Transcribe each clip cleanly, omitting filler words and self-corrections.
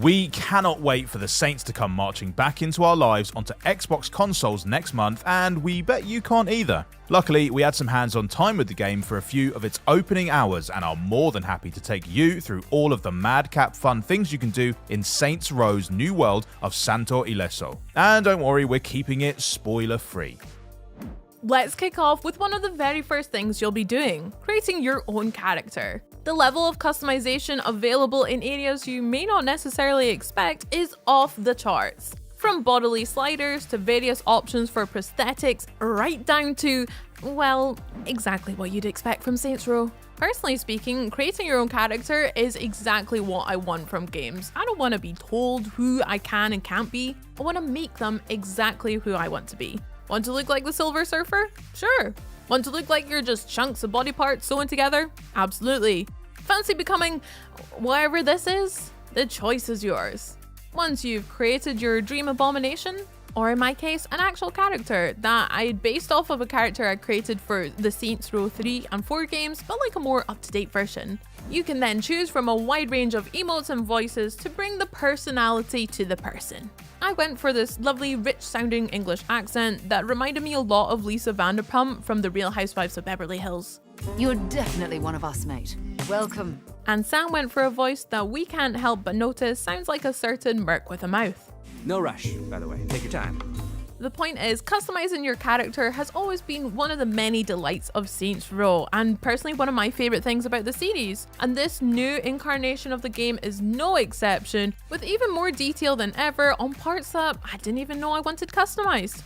We cannot wait for the Saints to come marching back into our lives onto Xbox consoles next month, and we bet you can't either. Luckily, we had some hands-on time with the game for a few of its opening hours and are more than happy to take you through all of the madcap fun things you can do in Saints Row's new world of Santo Ileso. And don't worry, we're keeping it spoiler-free. Let's kick off with one of the very first things you'll be doing, creating your own character. The level of customization available in areas you may not necessarily expect is off the charts. From bodily sliders to various options for prosthetics, right down to, well, exactly what you'd expect from Saints Row. Personally speaking, creating your own character is exactly what I want from games. I don't want to be told who I can and can't be. I want to make them exactly who I want to be. Want to look like the Silver Surfer? Sure. Want to look like you're just chunks of body parts sewn together? Absolutely. Fancy becoming whatever this is? The choice is yours. Once you've created your dream abomination, or in my case, an actual character that I based off of a character I created for the Saints Row 3 and 4 games, but like a more up-to-date version. You can then choose from a wide range of emotes and voices to bring the personality to the person. I went for this lovely, rich-sounding English accent that reminded me a lot of Lisa Vanderpump from The Real Housewives of Beverly Hills. You're definitely one of us, mate. Welcome. And Sam went for a voice that we can't help but notice sounds like a certain merc with a mouth. No rush, by the way. Take your time. The point is, customizing your character has always been one of the many delights of Saints Row, and personally one of my favourite things about the series. And this new incarnation of the game is no exception, with even more detail than ever on parts that I didn't even know I wanted customized.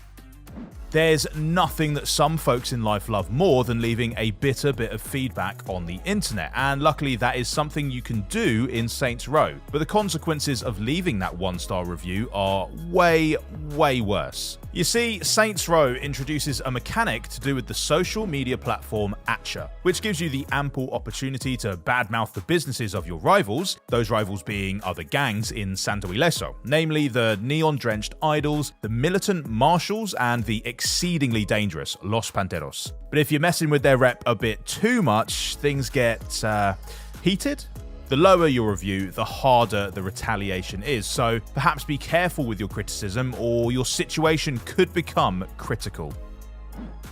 There's nothing that some folks in life love more than leaving a bitter bit of feedback on the internet, and luckily that is something you can do in Saints Row. But the consequences of leaving that one-star review are way worse. You see, Saints Row introduces a mechanic to do with the social media platform Atcha, which gives you the ample opportunity to badmouth the businesses of your rivals, those rivals being other gangs in Santo Ileso, namely the neon-drenched Idols, the militant Marshals, and the exceedingly dangerous Los Panteros. But if you're messing with their rep a bit too much, things get heated. The lower your review, the harder the retaliation is, so perhaps be careful with your criticism or your situation could become critical.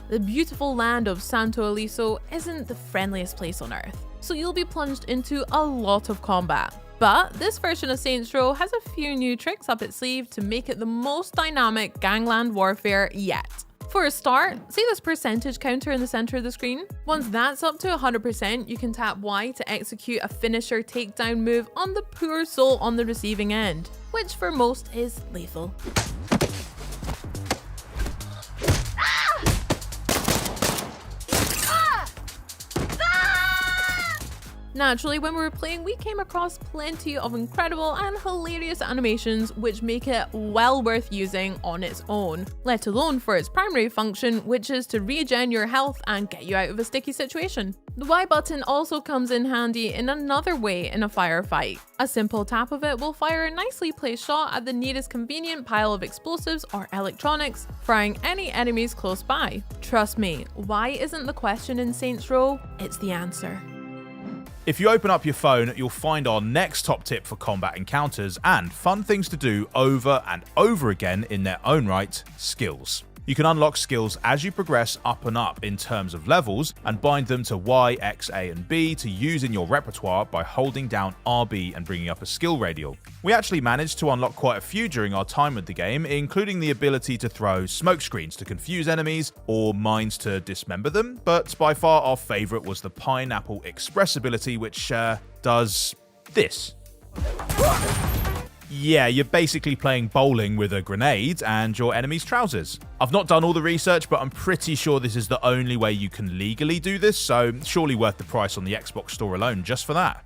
The beautiful land of Santo Ileso isn't the friendliest place on earth, so you'll be plunged into a lot of combat. But this version of Saints Row has a few new tricks up its sleeve to make it the most dynamic gangland warfare yet. For a start, see this percentage counter in the center of the screen? Once that's up to 100%, you can tap Y to execute a finisher takedown move on the poor soul on the receiving end, which for most is lethal. Naturally, when we were playing, we came across plenty of incredible and hilarious animations which make it well worth using on its own, let alone for its primary function, which is to regen your health and get you out of a sticky situation. The Y button also comes in handy in another way in a firefight. A simple tap of it will fire a nicely placed shot at the nearest convenient pile of explosives or electronics, frying any enemies close by. Trust me, why isn't the question in Saints Row? It's the answer. If you open up your phone, you'll find our next top tip for combat encounters and fun things to do over and over again in their own right: skills. You can unlock skills as you progress up and up in terms of levels and bind them to Y, X, A and B to use in your repertoire by holding down RB and bringing up a skill radial. We actually managed to unlock quite a few during our time with the game, including the ability to throw smoke screens to confuse enemies or mines to dismember them, but by far our favourite was the Pineapple Express ability, which does this. Yeah, you're basically playing bowling with a grenade and your enemy's trousers. I've not done all the research, but I'm pretty sure this is the only way you can legally do this, so surely worth the price on the Xbox store alone just for that.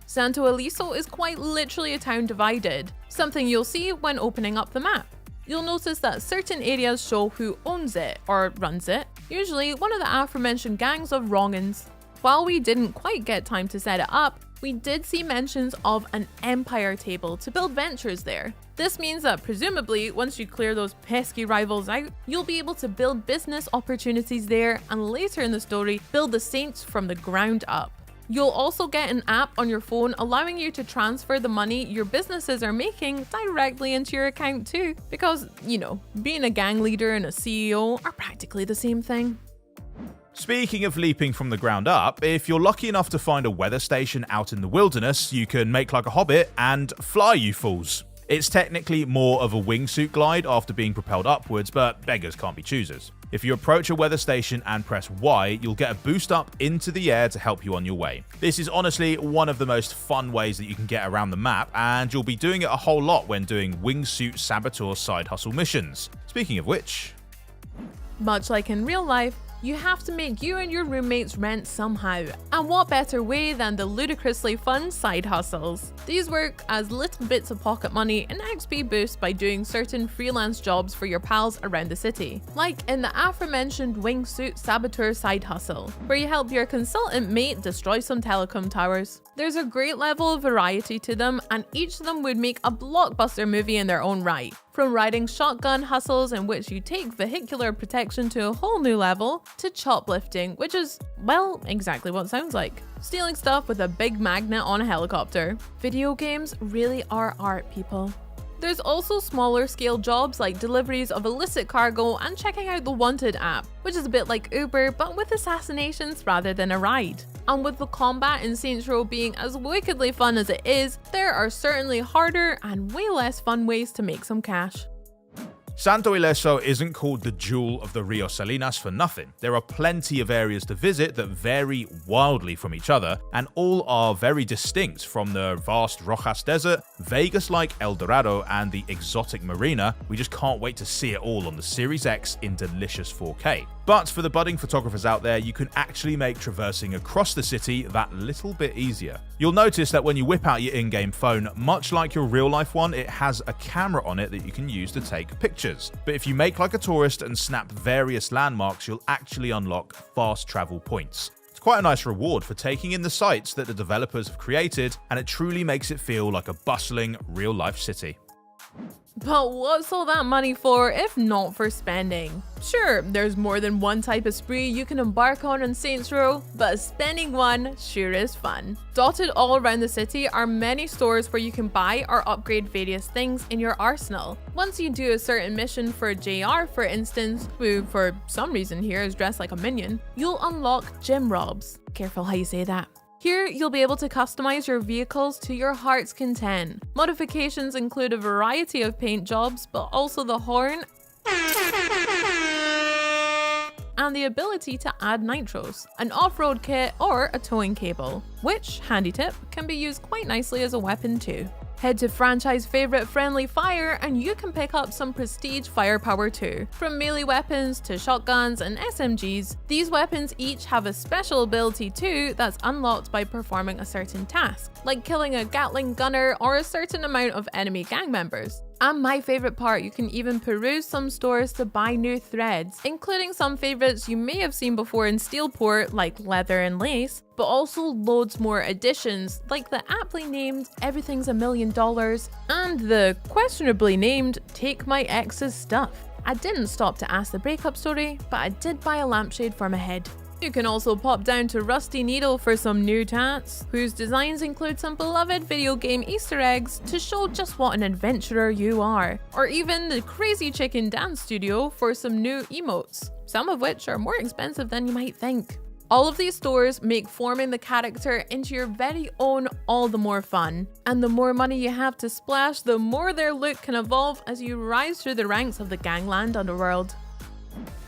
Santo Ileso is quite literally a town divided, something you'll see when opening up the map. You'll notice that certain areas show who owns it or runs it, usually one of the aforementioned gangs of wrong'uns. While we didn't quite get time to set it up, we did see mentions of an empire table to build ventures there. This means that presumably once you clear those pesky rivals out, you'll be able to build business opportunities there and later in the story build the Saints from the ground up. You'll also get an app on your phone allowing you to transfer the money your businesses are making directly into your account too, because, being a gang leader and a CEO are practically the same thing. Speaking of leaping from the ground up, if you're lucky enough to find a weather station out in the wilderness, you can make like a hobbit and fly, you fools. It's technically more of a wingsuit glide after being propelled upwards, but beggars can't be choosers. If you approach a weather station and press Y, you'll get a boost up into the air to help you on your way. This is honestly one of the most fun ways that you can get around the map, and you'll be doing it a whole lot when doing wingsuit saboteur side hustle missions. Speaking of which... Much like in real life, you have to make you and your roommates rent somehow. And what better way than the ludicrously fun side hustles? These work as little bits of pocket money and XP boost by doing certain freelance jobs for your pals around the city. Like in the aforementioned wingsuit saboteur side hustle, where you help your consultant mate destroy some telecom towers. There's a great level of variety to them, and each of them would make a blockbuster movie in their own right. From riding shotgun hustles in which you take vehicular protection to a whole new level, to choplifting, which is, well, exactly what it sounds like. Stealing stuff with a big magnet on a helicopter. Video games really are art, people. There's also smaller scale jobs like deliveries of illicit cargo and checking out the Wanted app, which is a bit like Uber but with assassinations rather than a ride. And with the combat in Saints Row being as wickedly fun as it is, there are certainly harder and way less fun ways to make some cash. Santo Ileso isn't called the Jewel of the Rio Salinas for nothing. There are plenty of areas to visit that vary wildly from each other, and all are very distinct, from the vast Rojas Desert, Vegas-like El Dorado, and the exotic Marina. We just can't wait to see it all on the Series X in delicious 4K. But for the budding photographers out there, you can actually make traversing across the city that little bit easier. You'll notice that when you whip out your in-game phone, much like your real-life one, it has a camera on it that you can use to take pictures. But if you make like a tourist and snap various landmarks, you'll actually unlock fast travel points. It's quite a nice reward for taking in the sights that the developers have created, and it truly makes it feel like a bustling, real-life city. But what's all that money for if not for spending? Sure, there's more than one type of spree you can embark on in Saints Row, but spending one sure is fun. Dotted all around the city are many stores where you can buy or upgrade various things in your arsenal. Once you do a certain mission for JR, for instance, who for some reason here is dressed like a minion, you'll unlock gym robs. Careful how you say that. Here, you'll be able to customize your vehicles to your heart's content. Modifications include a variety of paint jobs, but also the horn and the ability to add nitros, an off-road kit, or a towing cable, which, handy tip, can be used quite nicely as a weapon too. Head to franchise favorite Friendly Fire and you can pick up some prestige firepower too. From melee weapons to shotguns and SMGs, these weapons each have a special ability too that's unlocked by performing a certain task, like killing a Gatling gunner or a certain amount of enemy gang members. And my favorite part, you can even peruse some stores to buy new threads, including some favorites you may have seen before in Steelport like leather and lace, but also loads more additions like the aptly named Everything's $1 Million and the questionably named Take My Ex's Stuff. I didn't stop to ask the breakup story, but I did buy a lampshade for my head. You can also pop down to Rusty Needle for some new tats, whose designs include some beloved video game Easter eggs to show just what an adventurer you are, or even the Crazy Chicken Dance Studio for some new emotes, some of which are more expensive than you might think. All of these stores make forming the character into your very own all the more fun, and the more money you have to splash, the more their look can evolve as you rise through the ranks of the gangland underworld.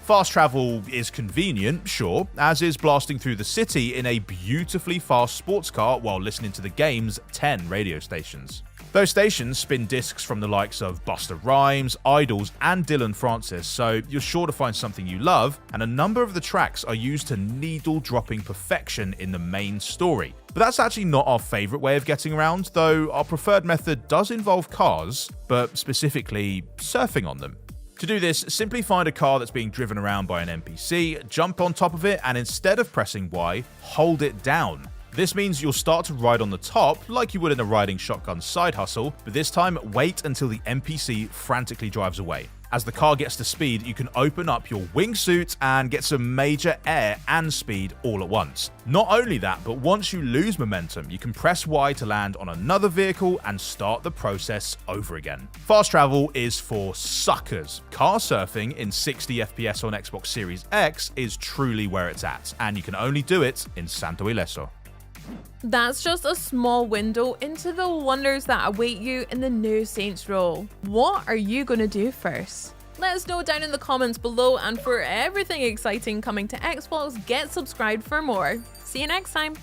Fast travel is convenient, sure, as is blasting through the city in a beautifully fast sports car while listening to the game's 10 radio stations. Those stations spin discs from the likes of Busta Rhymes, Idols, and Dylan Francis, so you're sure to find something you love, and a number of the tracks are used to needle-dropping perfection in the main story. But that's actually not our favourite way of getting around, though our preferred method does involve cars, but specifically surfing on them. To do this, simply find a car that's being driven around by an NPC, jump on top of it, and instead of pressing Y, hold it down. This means you'll start to ride on the top like you would in a riding shotgun side hustle, but this time wait until the NPC frantically drives away. As the car gets to speed, you can open up your wingsuit and get some major air and speed all at once. Not only that, but once you lose momentum, you can press Y to land on another vehicle and start the process over again. Fast travel is for suckers. Car surfing in 60 FPS on Xbox Series X is truly where it's at, and you can only do it in Santo Ileso. That's just a small window into the wonders that await you in the new Saints Row. What are you gonna do first? Let us know down in the comments below, and for everything exciting coming to Xbox, get subscribed for more. See you next time!